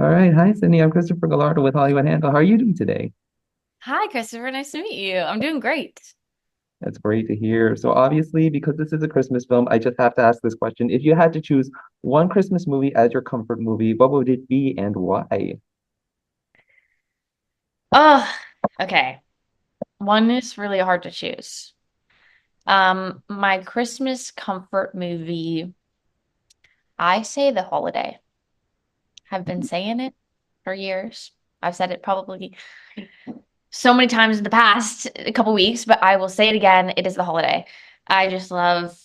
All right. Hi, Sydney. I'm Christopher Gallardo with Hollywood Handle. How are you doing today? Hi, Christopher. Nice to meet you. I'm doing great. That's great to hear. So, obviously, because this is a Christmas film, I just have to ask this question. If you had to choose one Christmas movie as your comfort movie, what would it be and why? Oh, okay. One is really hard to choose. My Christmas comfort movie, I say The Holiday. I've been saying it for years. I've said it probably so many times in the past a couple weeks, but I will say it again. It is The Holiday. I just love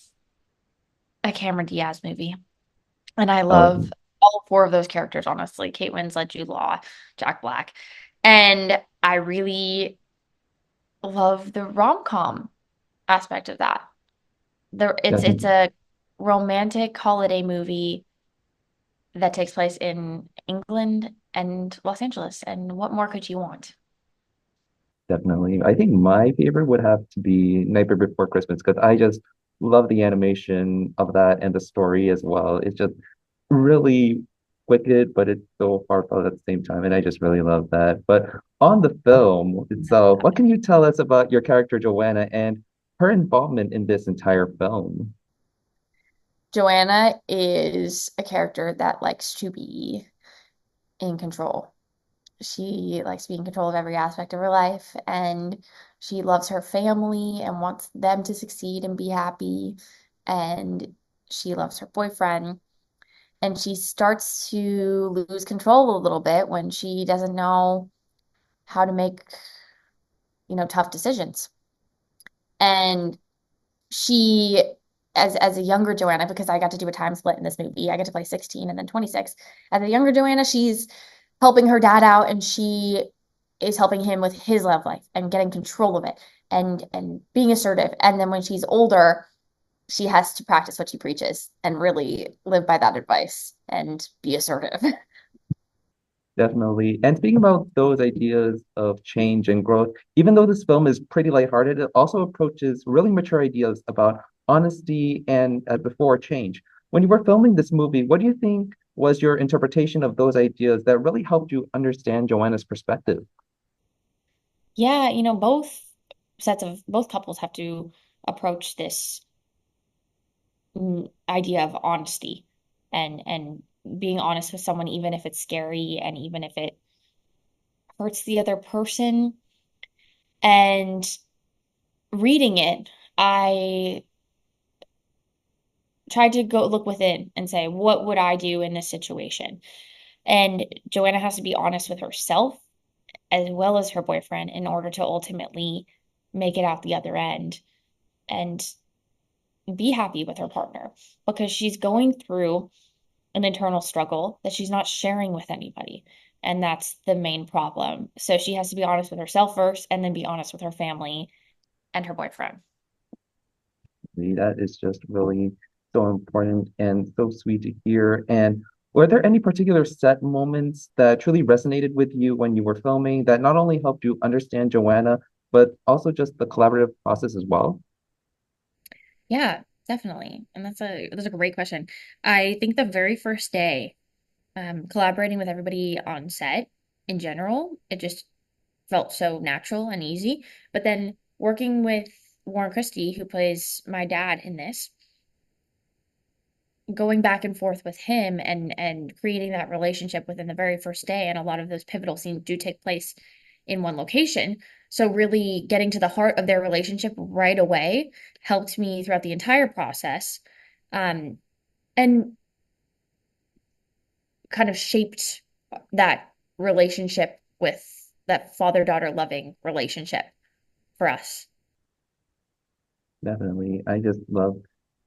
a Cameron Diaz movie. And I Oh, love all four of those characters, honestly. Kate Winslet, Jude Law, Jack Black. And I really love the rom-com aspect of that. It's definitely. a romantic holiday movie that takes place in England and Los Angeles. And what more could you want? Definitely. I think my favorite would have to be Nightmare Before Christmas because I just love the animation of that and the story as well. It's just really wicked, but it's so heartfelt at the same time. And I just really love that. But on the film itself, what can you tell us about your character Joanna and her involvement in this entire film? Joanna is a character that likes to be in control. She likes to be in control of every aspect of her life, and she loves her family and wants them to succeed and be happy. And she loves her boyfriend. And she starts to lose control a little bit when she doesn't know how to make, tough decisions. And she, as a younger Joanna, because I got to do a time split in this movie, I get to play 16 and then 26. As a younger Joanna, she's helping her dad out and she is helping him with his love life and getting control of it and being assertive. And then when she's older, she has to practice what she preaches and really live by that advice and be assertive. Definitely. And speaking about those ideas of change and growth, even though this film is pretty lighthearted, it also approaches really mature ideas about honesty and before change. When you were filming this movie, what do you think was your interpretation of those ideas that really helped you understand Joanna's perspective? Yeah, both couples have to approach this idea of honesty and being honest with someone, even if it's scary and even if it hurts the other person. And reading it, I tried to go look within and say, what would I do in this situation? And Joanna has to be honest with herself as well as her boyfriend in order to ultimately make it out the other end and be happy with her partner because she's going through an internal struggle that she's not sharing with anybody. And that's the main problem. So she has to be honest with herself first and then be honest with her family and her boyfriend. That is just really so important and so sweet to hear. And were there any particular set moments that truly resonated with you when you were filming that not only helped you understand Joanna, but also just the collaborative process as well? Yeah, definitely. And that's a great question. I think the very first day, collaborating with everybody on set in general, it just felt so natural and easy. But then working with Warren Christie, who plays my dad in this, going back and forth with him and creating that relationship within the very first day, and a lot of those pivotal scenes do take place in one location. So really getting to the heart of their relationship right away helped me throughout the entire process. And kind of shaped that relationship with that father-daughter loving relationship for us. Definitely. I just love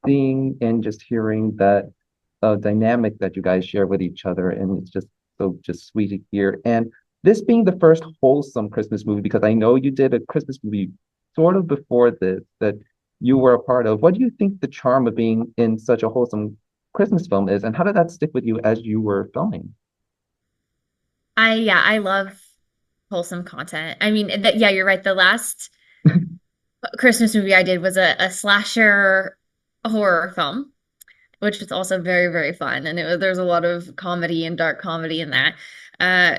seeing and just hearing that dynamic that you guys share with each other. And it's just so just sweet to hear. And this being the first wholesome Christmas movie, because I know you did a Christmas movie sort of before this that you were a part of. What do you think the charm of being in such a wholesome Christmas film is? And how did that stick with you as you were filming? Yeah, I love wholesome content. I mean, yeah, you're right. The last Christmas movie I did was a slasher horror film. which is also very, very fun. And there's a lot of comedy and dark comedy in that. Uh,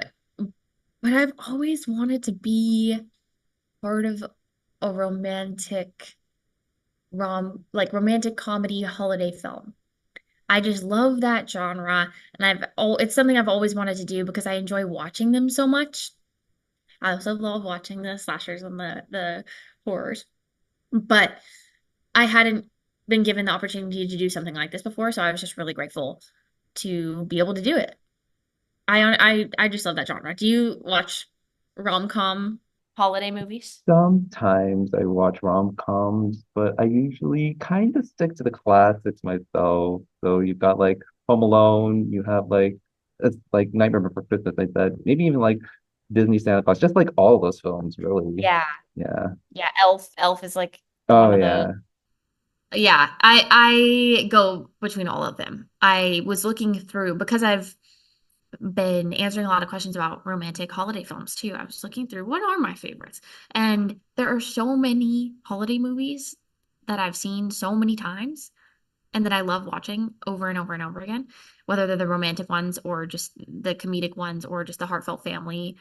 but I've always wanted to be part of a romantic comedy holiday film. I just love that genre, and it's something I've always wanted to do because I enjoy watching them so much. I also love watching the slashers and the horrors, but I hadn't been given the opportunity to do something like this before, so I was just really grateful to be able to do it. I just love that genre. Do you watch rom-com holiday movies? Sometimes I watch rom-coms, but I usually kind of stick to the classics myself. So you've got like Home Alone, you have like it's like Nightmare Before Christmas, I said, maybe even like Disney Santa Claus, just like all those films, really. Yeah. Yeah. Yeah, Elf is like Oh one of the yeah. yeah, I go between all of them. I was looking through because I've been answering a lot of questions about romantic holiday films too. I was looking through what are my favorites. And there are so many holiday movies that I've seen so many times and that I love watching over and over and over again, whether they're the romantic ones or just the comedic ones or just the heartfelt family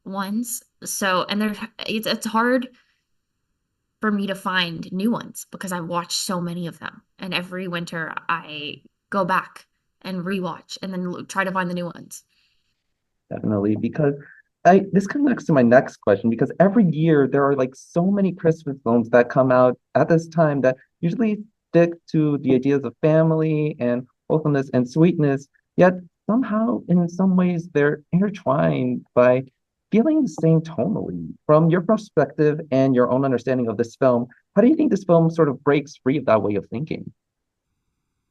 ones. So, and it's hard for me to find new ones because I watched so many of them. And every winter I go back and rewatch and then try to find the new ones. Definitely, because I this connects to my next question because every year there are like so many Christmas films that come out at this time that usually stick to the ideas of family and wholesomeness and sweetness, yet somehow in some ways they're intertwined by feeling the same tonally. From your perspective and your own understanding of this film, how do you think this film sort of breaks free of that way of thinking?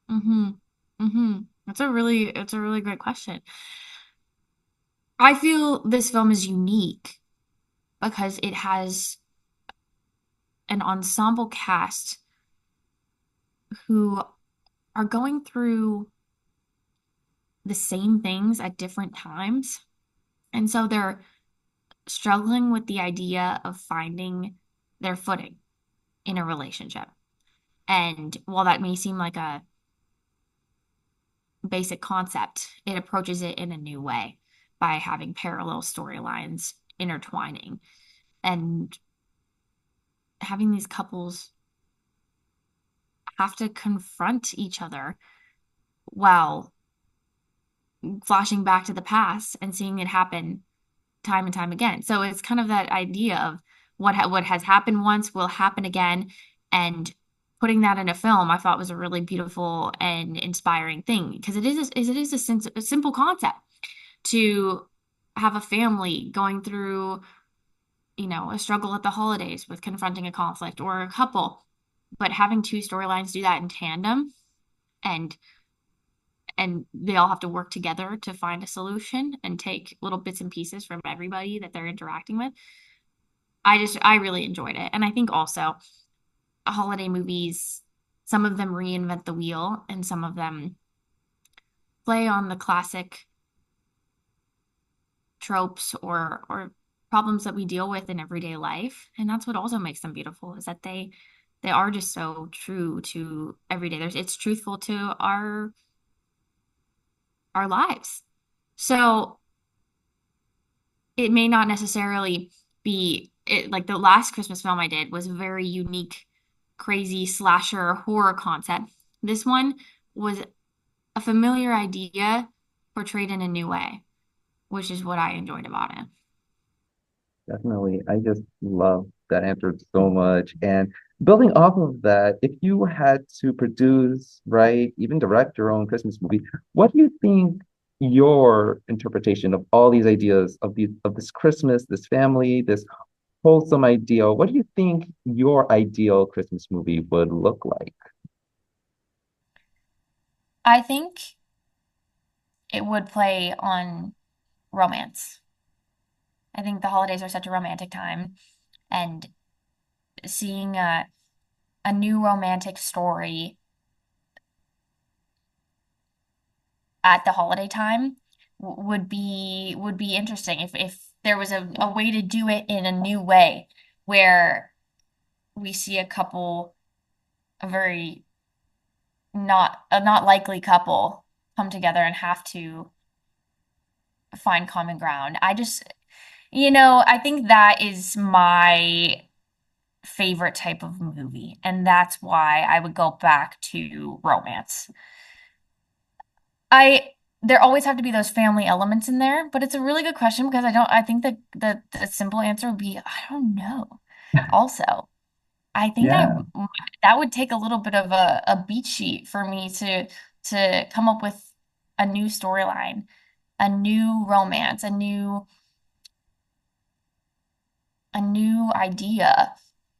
Mm-hmm. Mm-hmm. It's a really great question. I feel this film is unique because it has an ensemble cast who are going through the same things at different times. And so they're struggling with the idea of finding their footing in a relationship. And while that may seem like a basic concept, it approaches it in a new way by having parallel storylines intertwining and having these couples have to confront each other while flashing back to the past and seeing it happen time and time again. So it's kind of that idea of what has happened once will happen again, and putting that in a film I thought was a really beautiful and inspiring thing because it is a simple concept to have a family going through, a struggle at the holidays with confronting a conflict or a couple, but having two storylines do that in tandem and they all have to work together to find a solution and take little bits and pieces from everybody that they're interacting with. I really enjoyed it. And I think also holiday movies, some of them reinvent the wheel and some of them play on the classic tropes or problems that we deal with in everyday life. And that's what also makes them beautiful is that they are just so true to everyday. It's truthful to our lives. So it may not necessarily be like the last Christmas film I did was a very unique, crazy slasher horror concept. This one was a familiar idea portrayed in a new way, which is what I enjoyed about it. Definitely. I just love that answer so much. And building off of that, if you had to produce, write, even direct your own Christmas movie, what do you think your interpretation of all these ideas of this Christmas, this family, this wholesome ideal, what do you think your ideal Christmas movie would look like? I think it would play on romance. I think the holidays are such a romantic time, and seeing a new romantic story at the holiday time would be interesting if there was a way to do it in a new way where we see a couple, a very not likely couple come together and have to find common ground. I think that is my favorite type of movie, and that's why I would go back to romance. I There always have to be those family elements in there, but it's a really good question because I think that the simple answer would be I don't know. Also, I think Yeah. that would take a little bit of a beat sheet for me to come up with a new storyline, a new romance, a new idea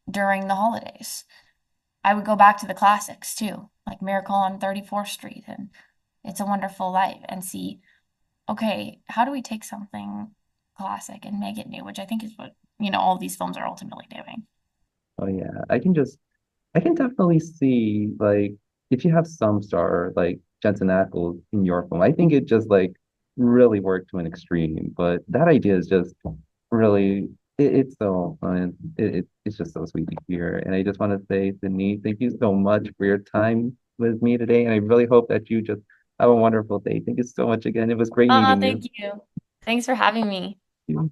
during the holidays. I would go back to the classics too, like Miracle on 34th Street and It's a Wonderful Life, and see, okay, how do we take something classic and make it new, which I think is what, all these films are ultimately doing. Oh yeah. I can definitely see like if you have some star like Jensen Ackles in your film, I think it just like really worked to an extreme. But that idea is just really it's so fun. It's just so sweet to hear. And I just want to say, Denise, thank you so much for your time with me today. And I really hope that you just have a wonderful day. Thank you so much again. It was great meeting Thank you. Thanks for having me. you.